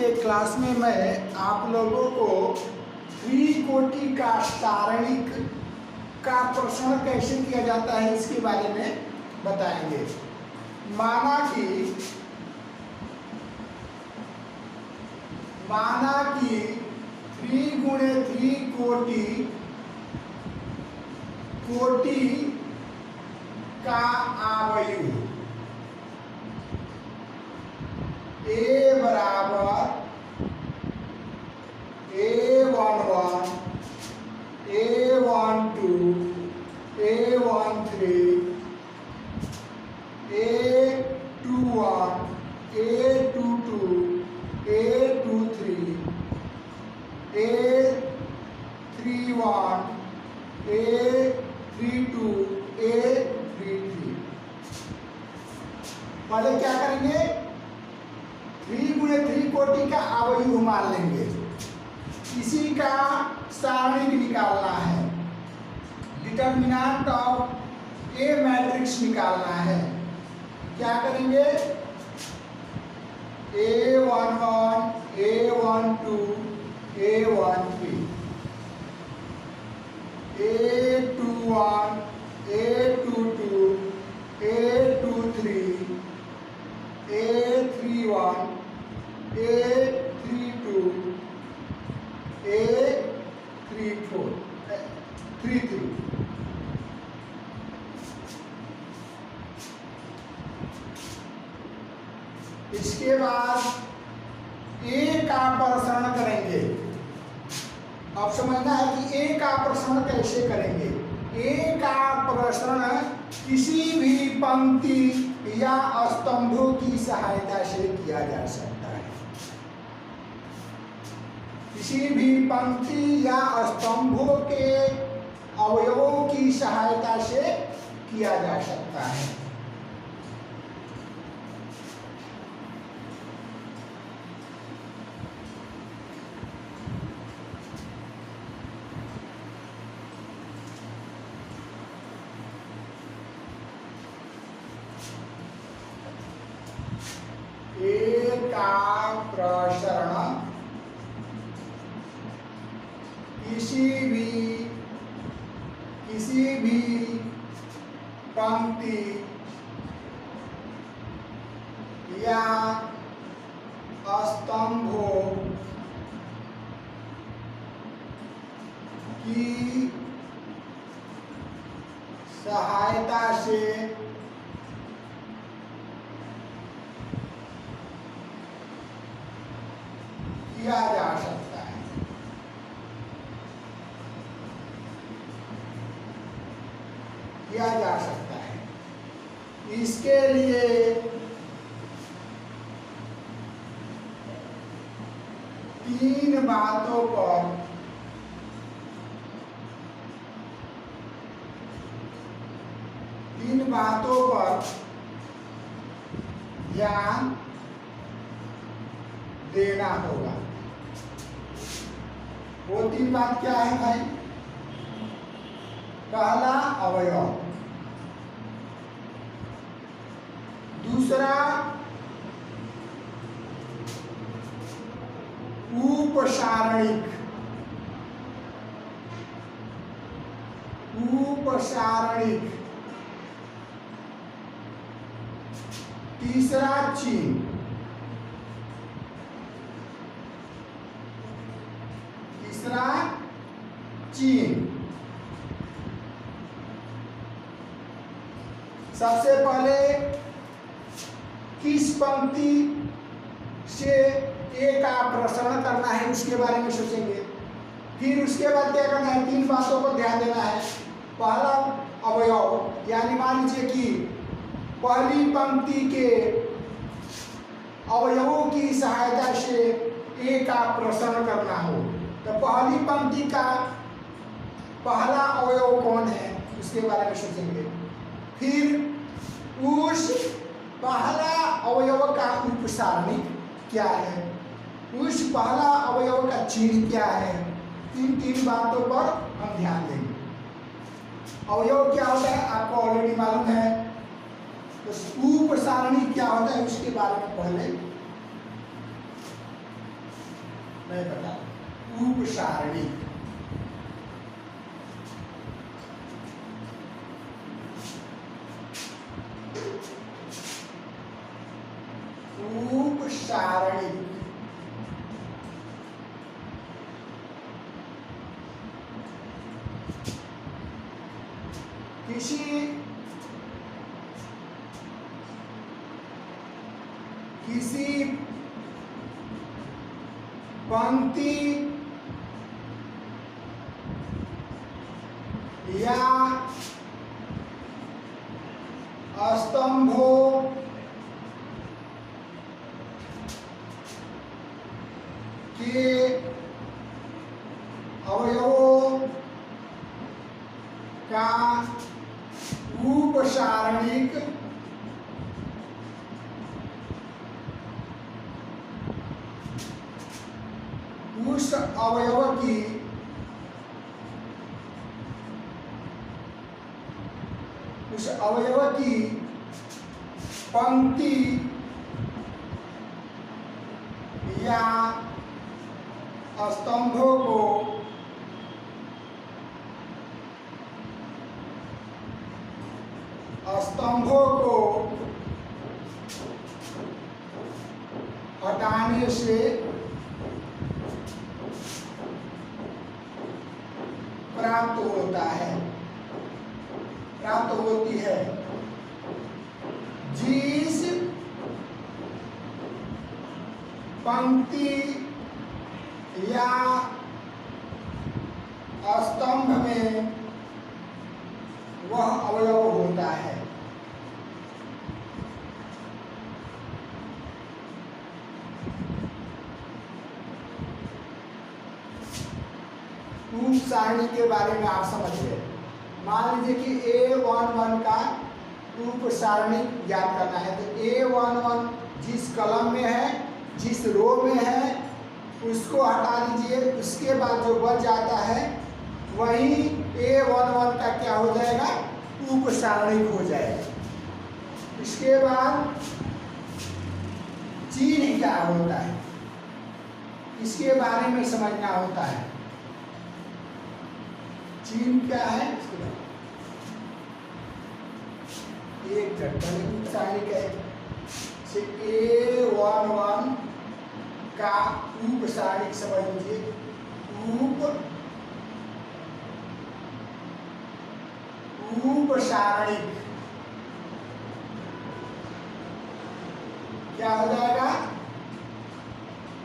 के क्लास में मैं आप लोगों को त्रिकोटि का सारणिक का प्रश्न कैसे किया जाता है इसके बारे में बताएंगे। माना कि 3 गुणे 3 कोटि का आव्यूह A बराबर A11 A12 A13 A21 A22 A23 A31 A32 A33। पहले क्या करेंगे, 3 गुणे 3 कोटि का अवयव मान लेंगे, इसी का सारणिक निकालना है, डिटर्मिनेंट ऑफ ए मैट्रिक्स निकालना है। क्या करेंगे, A11 A12 A13 A21 A22 A23 A31 A32 A34 33। इसके बाद A का प्रसरण करेंगे। अब समझना है कि A का प्रसरण कैसे करेंगे। A का प्रसरण किसी भी पंक्ति या स्तंभों की सहायता से किया जा सकता है। किसी भी पंक्ति या स्तंभों के अवयवों की सहायता से किया जा सकता है। A का प्रसरण किसी भी पंक्ति या स्तंभों की सहायता से किया जा सकता है। किया जा सकता है। इसके लिए तीन बातों पर ध्यान देना होगा। वो 3 बात क्या है भाई? पहला अवयव, दूसरा उपसारणिक, तीसरा चिन्ह, सबसे पहले किस पंक्ति से ए का प्रसरण करना है उसके बारे में सोचेंगे। फिर उसके बाद क्या करना है, 3 बातों पर ध्यान देना है। पहला अवयव, यानी मान लीजिए कि पहली पंक्ति के अवयवों की सहायता से ए का प्रसरण करना हो, तो पहली पंक्ति का पहला अवयव कौन है उसके बारे में सोचेंगे। फिर उस पहला अवयव का उपसारणिक क्या है, उस पहला अवयव का चिन्ह क्या है। इन 3 बातों पर हम ध्यान देंगे। अवयव क्या होता है आपको ऑलरेडी मालूम है, तो उपसारणिक क्या होता है उसके बारे में पहले नहीं पता, उपसारणिक। उपसारणिक किसी पंक्ति या स्तंभों के अवयवों का उपसारणिक उस अवयव की पंक्ति या स्तंभों को हटाने से प्राप्त होती है। जिस पंक्ति या स्तंभ में वह अवयव होता है। उपसारणी के बारे में आप समझ गए। मान लीजिए कि A11 का उपसारणी ज्ञात करना है, तो A11 जिस कलम में है, जिस रो में है, उसको हटा दीजिए। उसके बाद जो बच जाता है वही A11 का क्या हो जाएगा, उपसारणी हो जाएगा। इसके बाद चिन्ह क्या होता है, इसके बारे में समझना होता है। चिन्ह क्या है, एक उपसारणिक है। A11 का उपसारणिक समझ लीजिए। उपसारणिक क्या हो जाएगा,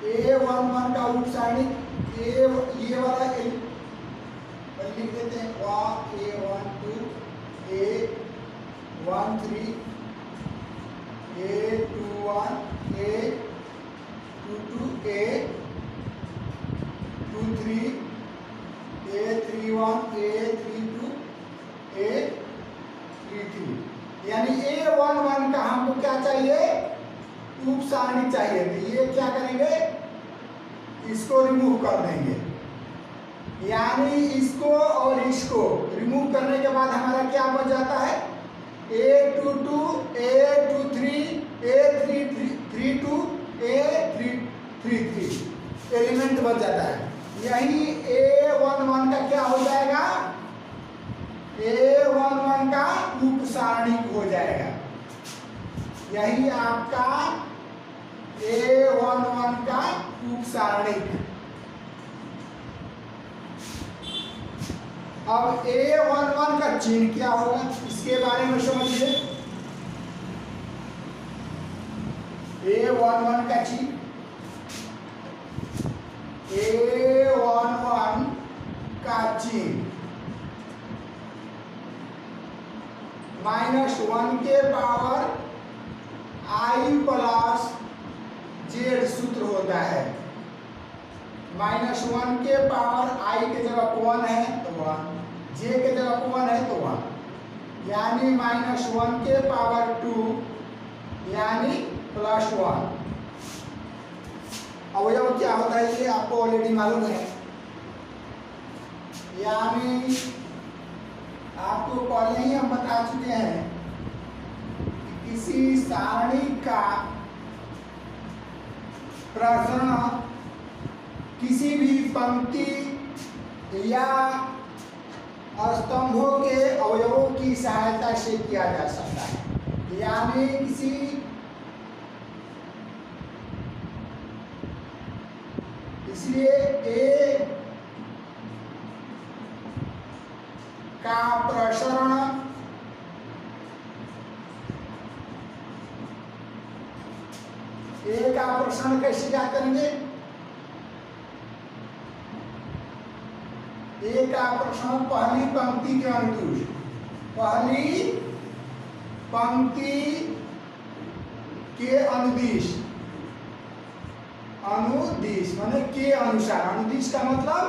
A11 का उपसारणिक ये वाला लिख देते हैं, A12 A13 A21 A22 A23 A31 A32 A33, यानी A11 का हमको क्या चाहिए, उपसारणी चाहिए। तो ये क्या करेंगे, इसको रिमूव कर देंगे, यानी इसको और इसको रिमूव करने के बाद हमारा क्या बच जाता है, A22 A23 A32 A33 element बच जाता है। यही A11 का क्या हो जाएगा, A11 का उपसारणिक हो जाएगा। यही आपका A11 का उपसारणिक। अब A11 का चिन्ह क्या होगा, इसके बारे में समझिए। A11 का चिन्ह, A11 का चिन्ह -1 के पावर I प्लस Z सूत्र होता है। -1 के पावर I के जगह 1 है तो 1, J के जगह 1 है तो 1, यानी -1 के पावर 2 यानी +1। अवयव क्या होता है ये आपको ऑलरेडी मालूम है, यानी आपको पहले ही हम बता चुके हैं कि किसी सारणी का प्रसरण किसी भी पंक्ति या स्तंभों के अवयवों की सहायता से किया जा सकता है। यानी किसी इसलिए ए का प्रसरण कैसे क्या करेंगे? ए का प्रसरण पहली पंक्ति के अनुदिश, पहली पंक्ति के अनुदिश, अनुदिश माने के अनुसार, अनुदिश का मतलब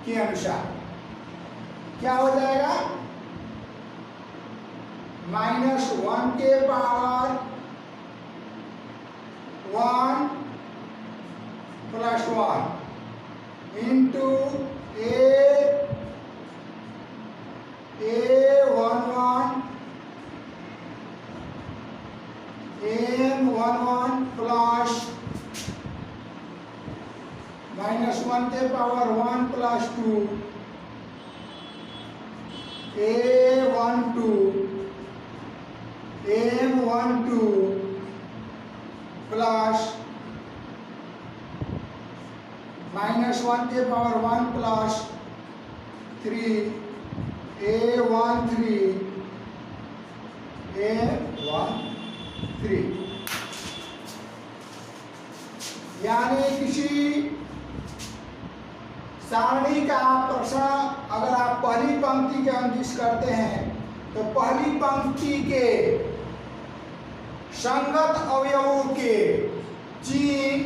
के अनुसार क्या हो जाएगा? -1 के power 1 + 1 into A11 M11 plus -1 के पावर 1 + 2 A12 M12 प्लस -1 के पावर 1 + 3 A13 A13। यानी किसी सारणी का प्रश्न अगर आप पहली पंक्ति के अनुदिश करते हैं तो पहली पंक्ति के संगत अवयवों के चिन्ह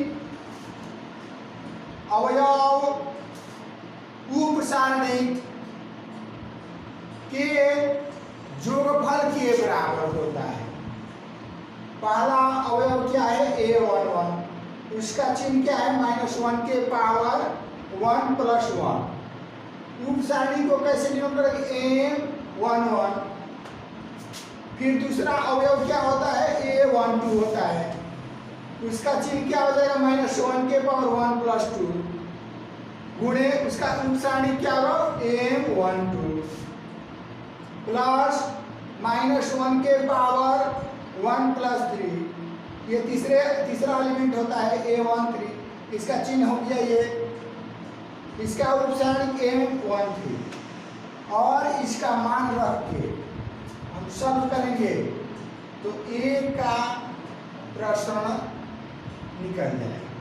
अवयव उपसारणिक के जोगफल के बराबर होता है। पहला अवयव क्या है? A11, उसका चिन्ह क्या है? -1 के पावर 1 + 1। उपसारणी को कैसे नियम करेंगे? M11। फिर दूसरा अवयव क्या होता है? A12 होता है, उसका चिन्ह क्या हो जाएगा? -1 के पावर 1 + 2 गुणे उसका उपसारणी क्या होगा? M12 प्लस -1 के पावर 1 + 3। ये तीसरा एलिमेंट होता है A13, इसका चिन्ह हो गया ये, इसका उपसारणी M13 और इसका मान रख के हम सॉल्व करेंगे तो A का प्रसरण निकल जाएगा।